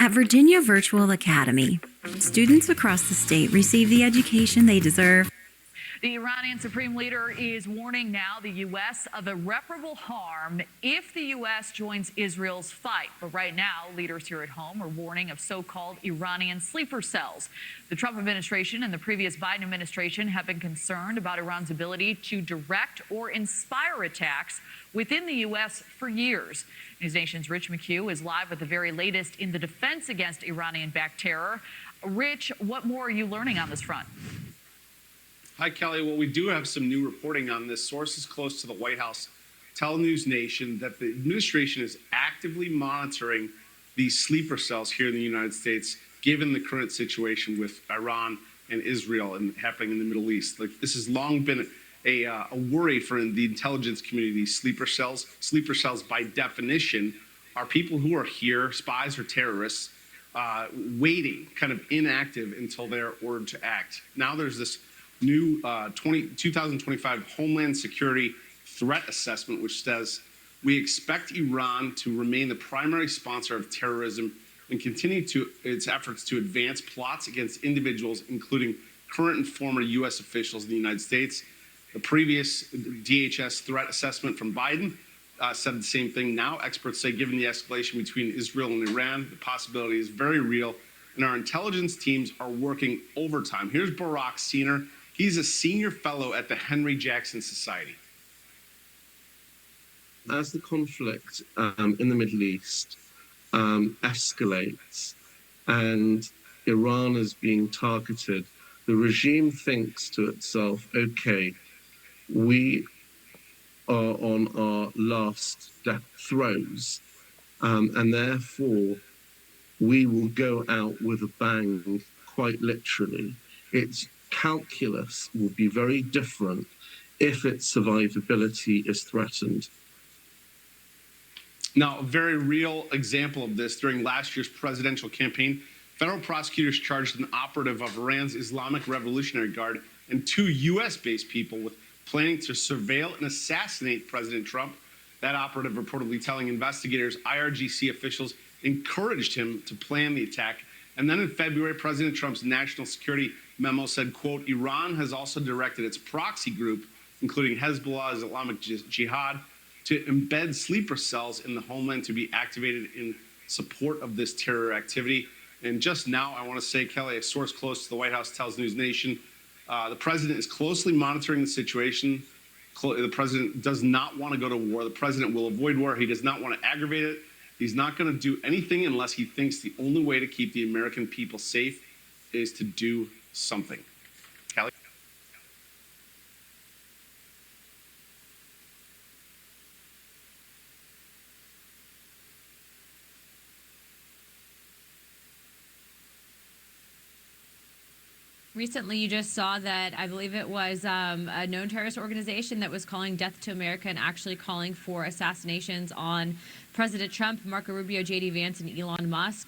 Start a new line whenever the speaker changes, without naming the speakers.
At Virginia Virtual Academy, students across the state receive the education they deserve.
The Iranian Supreme Leader is warning now the U.S. of irreparable harm if the U.S. joins Israel's fight. But right now, leaders here at home are warning of so-called Iranian sleeper cells. The Trump administration and the previous Biden administration have been concerned about Iran's ability to direct or inspire attacks within the U.S. for years. News Nation's Rich McHugh is live with the very latest in the defense against Iranian-backed terror. Rich, what more are you learning on this front?
Hi, Kelly. Well, we do have some new reporting on this. Sources close to the White House tell News Nation that the administration is actively monitoring these sleeper cells here in the United States, given the current situation with Iran and Israel and happening in the Middle East. Like, this has long been a worry for the intelligence community, these sleeper cells. Sleeper cells, by definition, are people who are here, spies or terrorists, waiting, kind of inactive until they're ordered to act. Now there's this new 2025 Homeland Security threat assessment, which says we expect Iran to remain the primary sponsor of terrorism and continue its efforts to advance plots against individuals, including current and former U.S. officials in the United States. The previous DHS threat assessment from Biden said the same thing. Now experts say, given the escalation between Israel and Iran, the possibility is very real, and our intelligence teams are working overtime. Here's Barak Seener. He's a senior fellow at the Henry Jackson Society.
As the conflict in the Middle East escalates and Iran is being targeted, the regime thinks to itself, okay, we are on our last death throes, and therefore we will go out with a bang, quite literally. Its calculus will be very different if its survivability is threatened.
Now, a very real example of this, during last year's presidential campaign, federal prosecutors charged an operative of Iran's Islamic Revolutionary Guard and 2 U.S.-based people with planning to surveil and assassinate President Trump. That operative reportedly telling investigators IRGC officials encouraged him to plan the attack. And then in February, President Trump's national security memo said, quote, Iran has also directed its proxy group, including Hezbollah's Islamic Jihad, to embed sleeper cells in the homeland to be activated in support of this terror activity. And just now, I want to say, Kelly, a source close to the White House tells News Nation, the president is closely monitoring the situation. The president does not want to go to war. The president will avoid war. He does not want to aggravate it. He's not going to do anything unless he thinks the only way to keep the American people safe is to do something. Kelly?
Recently, you just saw that, I believe it was a known terrorist organization that was calling death to America and actually calling for assassinations on President Trump, Marco Rubio, J.D. Vance, and Elon Musk.